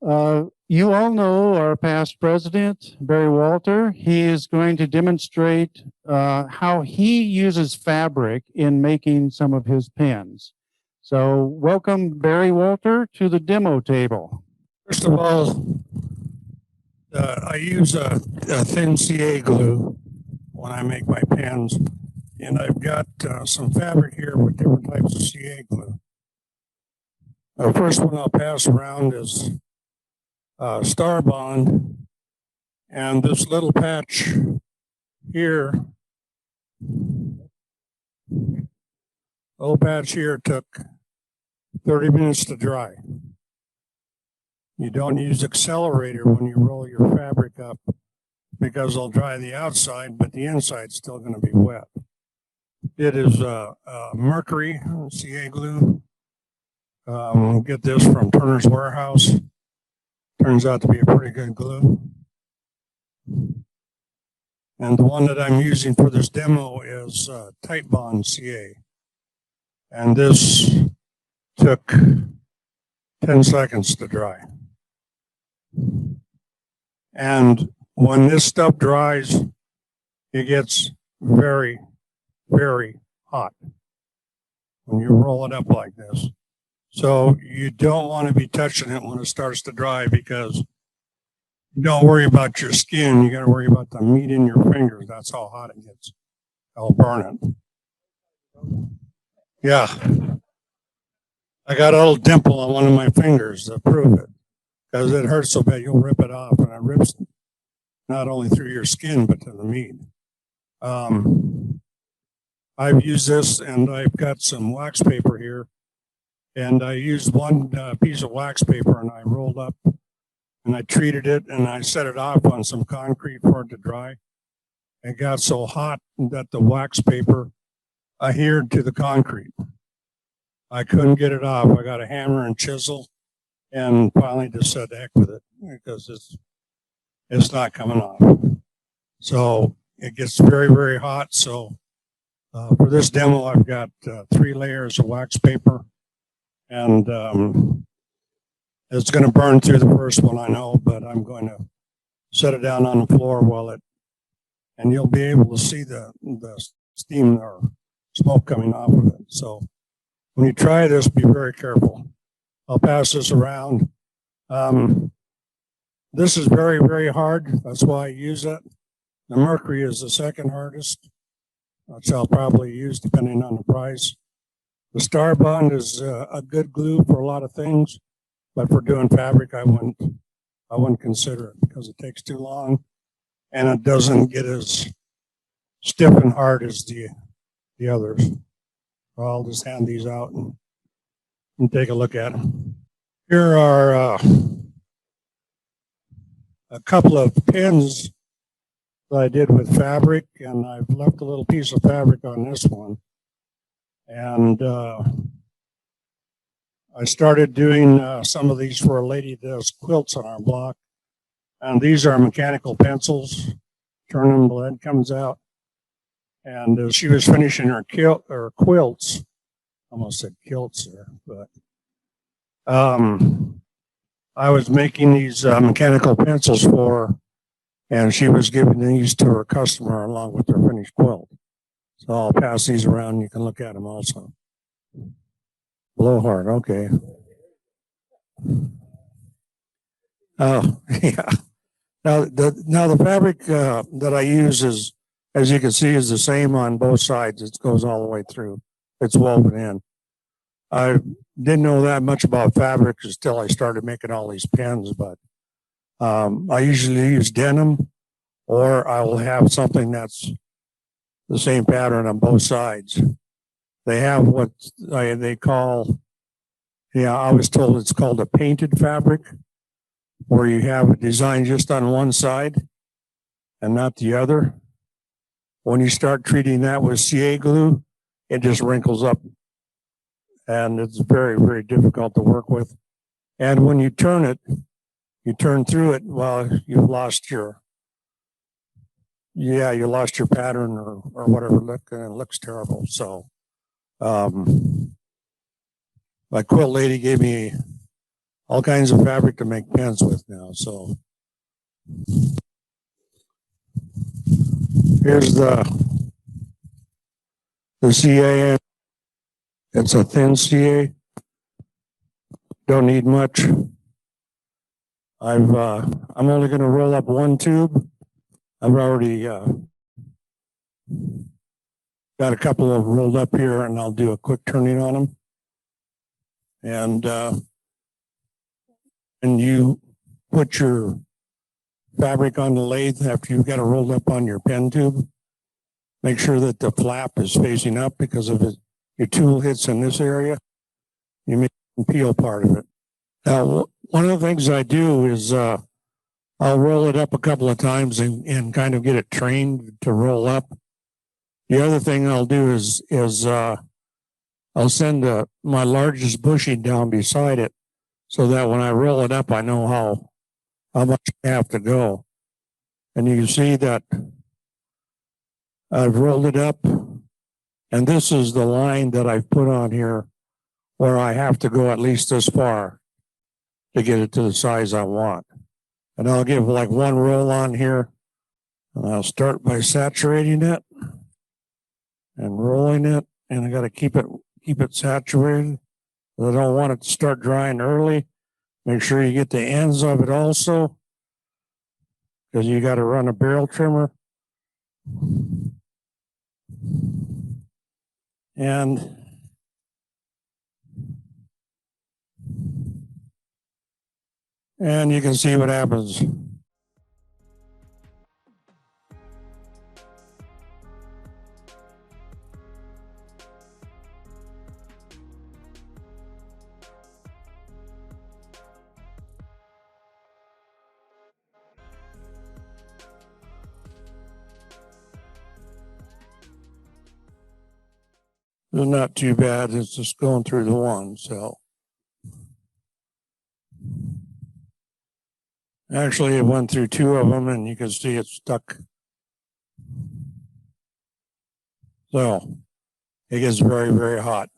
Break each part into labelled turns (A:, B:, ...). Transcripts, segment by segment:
A: You all know our past president, Barry Walter. He is going to demonstrate how he uses fabric in making some of his pens. So welcome Barry Walter to the demo table.
B: First of all, I use a thin CA glue when I make my pens, and I've got some fabric here with different types of CA glue. The first one I'll pass around is Star Bond, and this little patch here, took 30 minutes to dry. You don't use accelerator when you roll your fabric up because it'll dry the outside, but the inside's still going to be wet. It is mercury CA glue. Get this from Turner's Warehouse. Turns out to be a pretty good glue. And the one that I'm using for this demo is Tight Bond CA. And this took 10 seconds to dry. And when this stuff dries, it gets very, very hot when you roll it up like this. So you don't want to be touching it when it starts to dry, because you don't worry about your skin. You got to worry about the meat in your fingers. That's how hot it gets. I'll burn it. Yeah. I got a little dimple on one of my fingers to prove it, because it hurts so bad you'll rip it off, and it rips not only through your skin but to the meat. I've used this, and I've got some wax paper here, and I used one piece of wax paper, and I rolled up and I treated it, and I set it off on some concrete for it to dry. It got so hot that the wax paper adhered to the concrete. I couldn't get it off. I got a hammer and chisel, and finally just said heck with it, because it's not coming off. So it gets very, very hot. So for this demo, I've got 3 layers of wax paper, and it's going to burn through the first one, I know, but I'm going to set it down on the floor and you'll be able to see the steam or smoke coming off of it. So when you try this, be very careful. I'll pass this around. This is very, very hard. That's why I use it. The mercury is the second hardest, which I'll probably use depending on the price. The Star Bond is a good glue for a lot of things, but for doing fabric, I wouldn't consider it, because it takes too long and it doesn't get as stiff and hard as the others. So I'll just hand these out and take a look at them. Here are a couple of pins that I did with fabric, and I've left a little piece of fabric on this one. And I started doing some of these for a lady that does quilts on our block. And these are mechanical pencils. Turn them, the lead comes out. And she was finishing her quilts. I almost said kilts there, but I was making these mechanical pencils for her, and she was giving these to her customer along with her finished quilt. So I'll pass these around. You can look at them also. Blowhard, okay. Oh, yeah. Now the fabric that I use is, as you can see, is the same on both sides. It goes all the way through. It's woven in. I didn't know that much about fabric until I started making all these pens, but I usually use denim, or I will have something that's the same pattern on both sides. They have what they call, I was told it's called a painted fabric, where you have a design just on one side and not the other. When you start treating that with CA glue, it just wrinkles up, and it's very, very difficult to work with. And when you turn it, you turn through it, well, you've lost your, you lost your pattern or whatever look, and it looks terrible. So my quilt lady gave me all kinds of fabric to make pens with now. So here's the CA. It's a thin CA. Don't need much. I'm only going to roll up one tube. I've already got a couple of rolled up here, and I'll do a quick turning on them. And you put your fabric on the lathe after you've got it rolled up on your pen tube. Make sure that the flap is facing up, because if your tool hits in this area, you may peel part of it. Now, one of the things I do is I'll roll it up a couple of times and kind of get it trained to roll up. The other thing I'll do is I'll send my largest bushing down beside it, so that when I roll it up, I know how much I have to go. And you can see that I've rolled it up, and this is the line that I've put on here where I have to go at least this far to get it to the size I want. And I'll give like one roll on here, and I'll start by saturating it and rolling it, and I got to keep it saturated. I don't want it to start drying early. Make sure you get the ends of it also, because you got to run a barrel trimmer. And you can see what happens. It's not too bad. It's just going through the one. So actually, it went through two of them, and you can see it's stuck. So it gets very, very hot.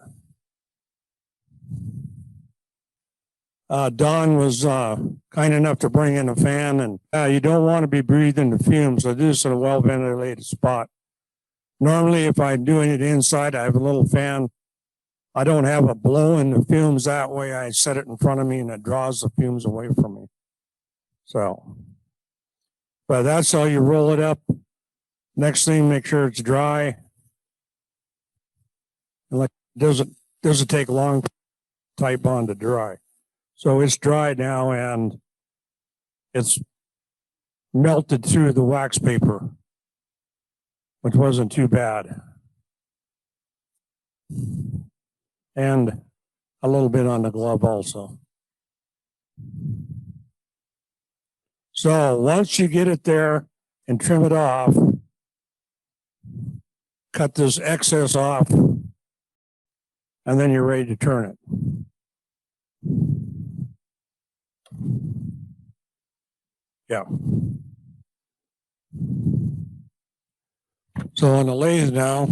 B: Don was kind enough to bring in a fan, and you don't want to be breathing the fumes. So this is a well ventilated spot. Normally, if I'm doing it inside, I have a little fan. I don't have a blow in the fumes that way. I set it in front of me, and it draws the fumes away from me. So, but that's how you roll it up. Next thing, make sure it's dry. And like, doesn't take long to type on to dry. So it's dry now, and it's melted through the wax paper, which wasn't too bad. And a little bit on the glove also. So once you get it there and trim it off, cut this excess off, and then you're ready to turn it. Yeah. So on the lathe now,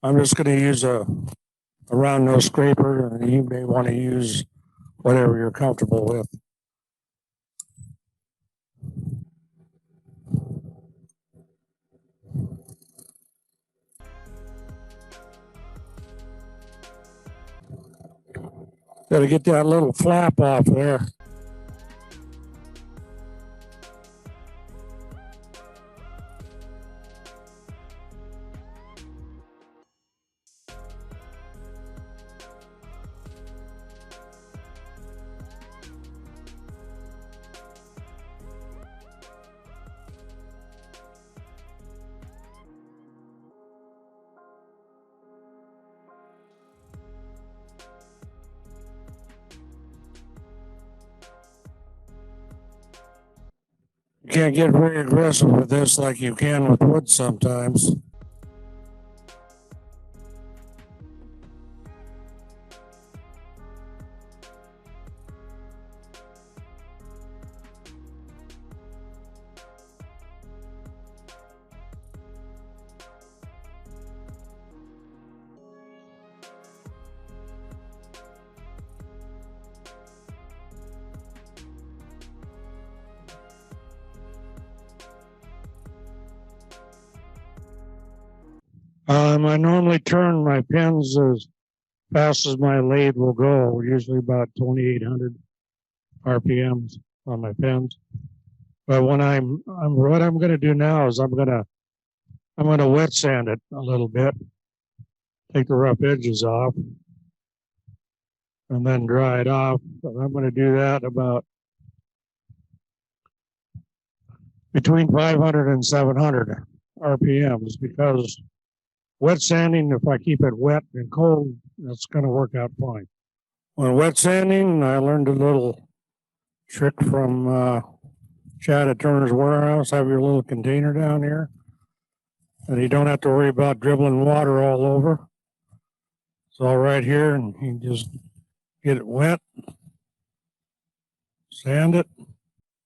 B: I'm just going to use a round nose scraper, and you may want to use whatever you're comfortable with. Got to get that little flap off there. You can't get very aggressive with this like you can with wood sometimes.
C: I normally turn my pens as fast as my lathe will go, usually about 2,800 RPMs on my pens. But when what I'm going to do now is I'm going to wet sand it a little bit, take the rough edges off, and then dry it off. And I'm going to do that about between 500 and 700 RPMs, because wet sanding, if I keep it wet and cold, that's going to work out fine. When wet sanding, I learned a little trick from Chad at Turner's Warehouse. Have your little container down here, and you don't have to worry about dribbling water all over. It's all right here, and you just get it wet, sand it,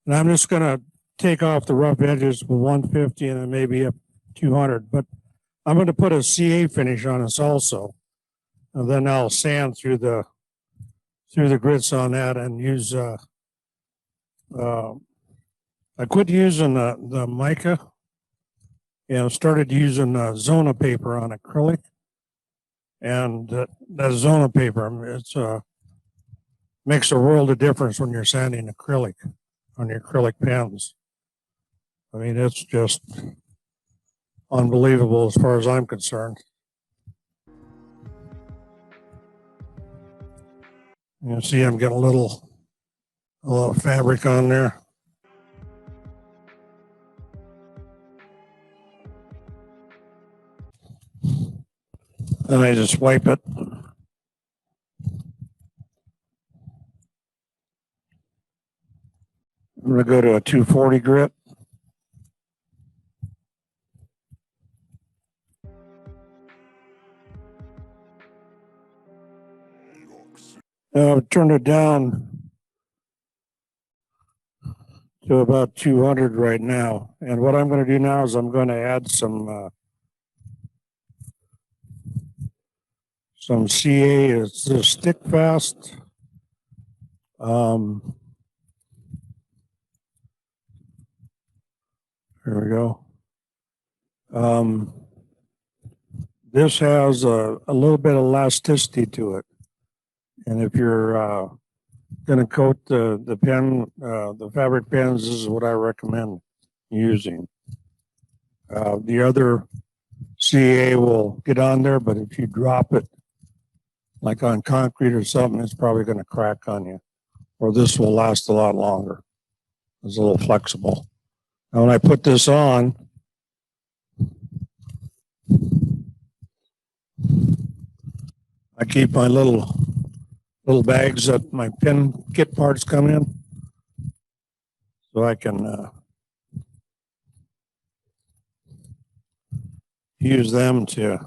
C: and I'm just going to take off the rough edges with 150 and then maybe up 200, but I'm going to put a CA finish on this also, and then I'll sand through the grits on that and use I quit using the mica and started using Zona paper on acrylic, and that Zona paper, it's makes a world of difference when you're sanding acrylic on your acrylic pens. I mean, it's just unbelievable as far as I'm concerned. You see, I'm getting a little fabric on there. And I just wipe it. I'm going to go to a 240 grit. I've turned it down to about 200 right now. And what I'm going to do now is I'm going to add some CA. It's the stick fast. Here we go. This has a little bit of elasticity to it. And if you're going to coat the pen, the fabric pens, this is what I recommend using. The other CA will get on there, but if you drop it like on concrete or something, it's probably going to crack on you. Or this will last a lot longer. It's a little flexible. Now when I put this on, I keep my little bags that my pen kit parts come in, so I can use them to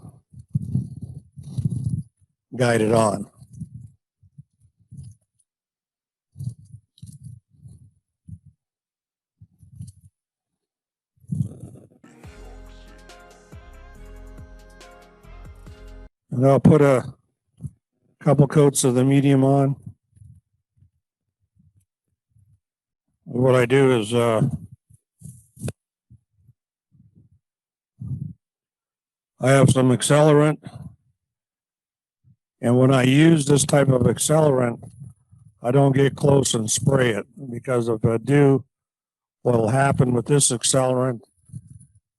C: guide it on. And I'll put a couple coats of the medium on. What I do is I have some accelerant, and when I use this type of accelerant, I don't get close and spray it, because if I do, what will happen with this accelerant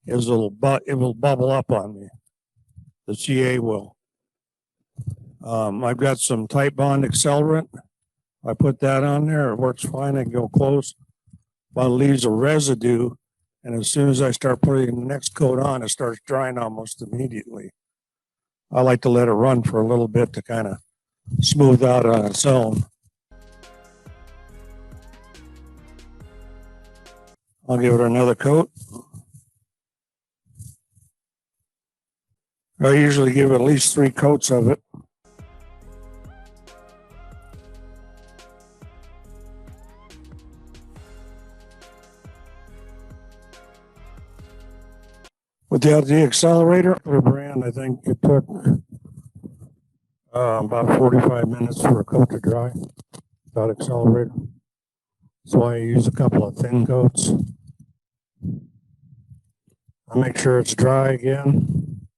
C: is it will bubble up on me. The CA will. I've got some tight bond accelerant. I put that on there. It works fine. I can go close, but it leaves a residue. And as soon as I start putting the next coat on, it starts drying almost immediately. I like to let it run for a little bit to kind of smooth out on its own. I'll give it another coat. I usually give it at least 3 coats of it. Without the accelerator, the brand, I think it took about 45 minutes for a coat to dry without accelerator. So I use a couple of thin coats. I make sure it's dry again.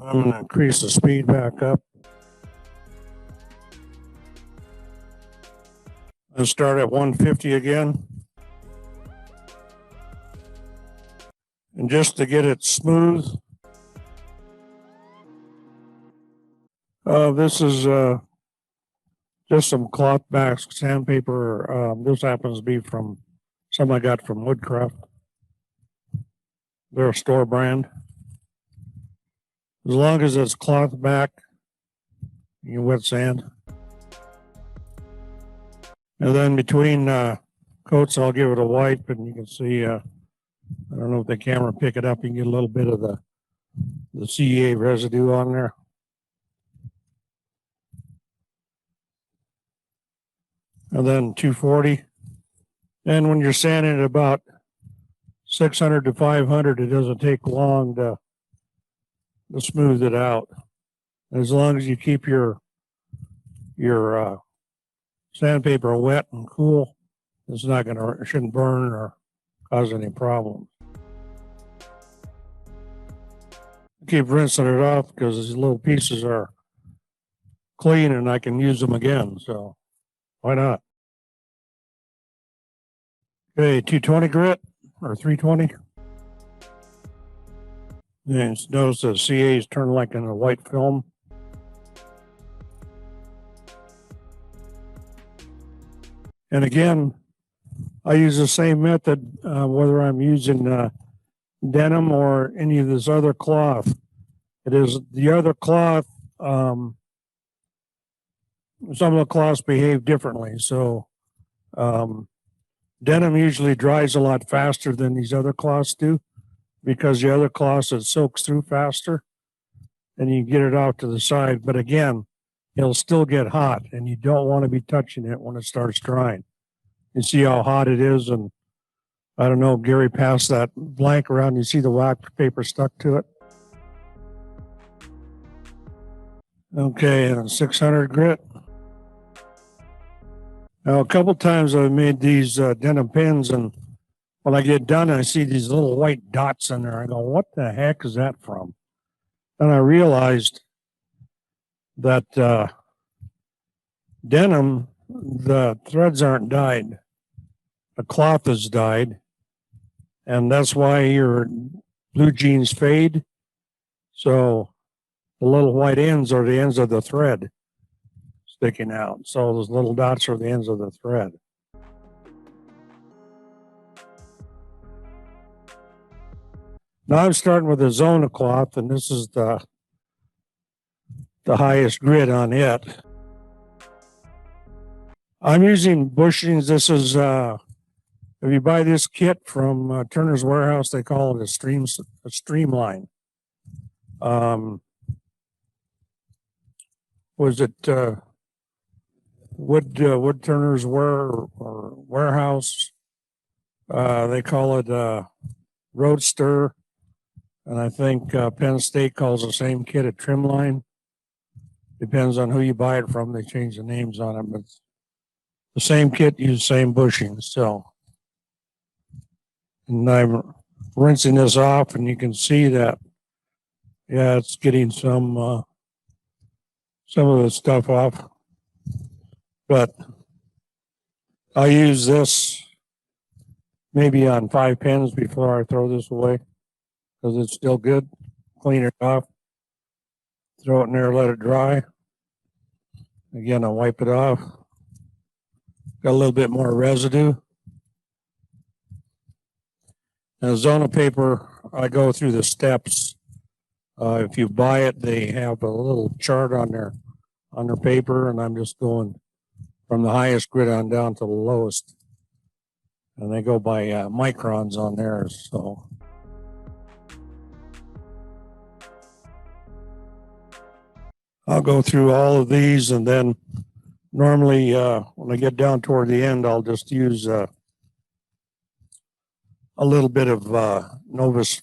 C: I'm going to increase the speed back up. And start at 150 again. And just to get it smooth, this is just some cloth back sandpaper. This happens to be from some I got from Woodcraft. They're a store brand. As long as it's cloth back, you wet sand. And then between coats, I'll give it a wipe, and you can see, I don't know if the camera will pick it up, you can get a little bit of the CEA residue on there. And then 240. And when you're sanding at about 600 to 500, it doesn't take long to smooth it out. As long as you keep your sandpaper wet and cool, it's not gonna, it shouldn't burn or cause any problems. Keep rinsing it off because these little pieces are clean and I can use them again, so why not? Okay, 220 grit or 320. And notice the CA's turn like in a white film. And again, I use the same method whether I'm using denim or any of this other cloth. It is the other cloth, some of the cloths behave differently. So denim usually dries a lot faster than these other cloths do, because the other cloths, it soaks through faster and you get it out to the side. But again, it'll still get hot and you don't want to be touching it when it starts drying. You see how hot it is, and I don't know, Gary passed that blank around, you see the wax paper stuck to it. Okay, and 600 grit. Now, a couple times I've made these denim pins, and when I get done, I see these little white dots in there. I go, what the heck is that from? And I realized that denim, the threads aren't dyed. The cloth is dyed, and that's why your blue jeans fade. So the little white ends are the ends of the thread sticking out. So those little dots are the ends of the thread. Now I'm starting with a Zona cloth, and this is the highest grit on it. I'm using bushings. This is if you buy this kit from Turner's Warehouse, they call it a streamline. Was it Woodturners Warehouse? They call it Roadster, and I think Penn State calls the same kit a trimline. Depends on who you buy it from. They change the names on it, but the same kit uses the same bushings. So, and I'm rinsing this off, and you can see that, yeah, it's getting some of the stuff off. But I'll use this maybe on 5 pens before I throw this away, because it's still good. Clean it off, throw it in there, let it dry. Again, I'll wipe it off. Got a little bit more residue. Now, Zona paper, I go through the steps. If you buy it, they have a little chart on their paper, and I'm just going from the highest grit on down to the lowest. And they go by microns on theirs. So I'll go through all of these, and then normally when I get down toward the end, I'll just use a little bit of Novus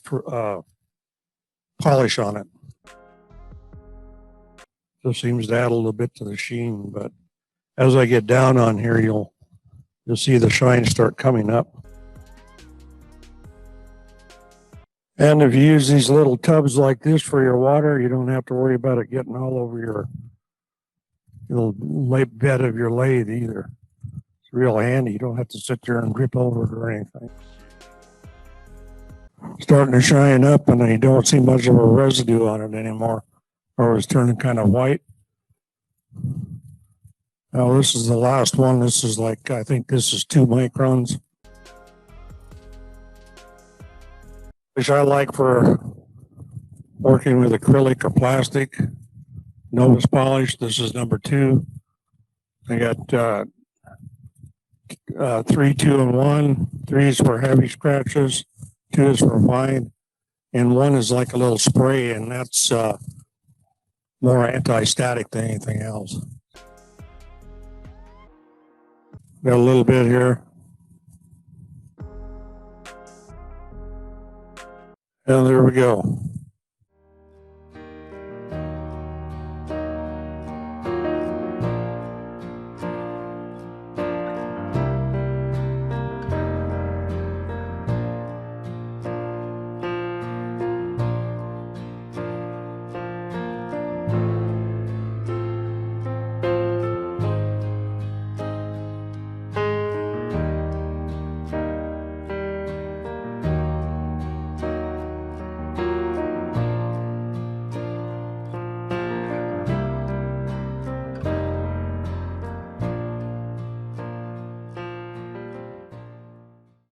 C: polish on it. Just seems to add a little bit to the sheen, but as I get down on here, you'll see the shine start coming up. And if you use these little tubs like this for your water, you don't have to worry about it getting all over your bed of your lathe either. It's real handy. You don't have to sit there and grip over it or anything. Starting to shine up, and you don't see much of a residue on it anymore, or it's turning kind of white. Now this is the last one. This is like, I think this is 2 microns. Which I like for working with acrylic or plastic. Novus polish. This is number 2. I got 3, 2, and 1. 3 is for heavy scratches. 2 is for fine, and 1 is like a little spray, and that's more anti-static than anything else. Got a little bit here. And there we go.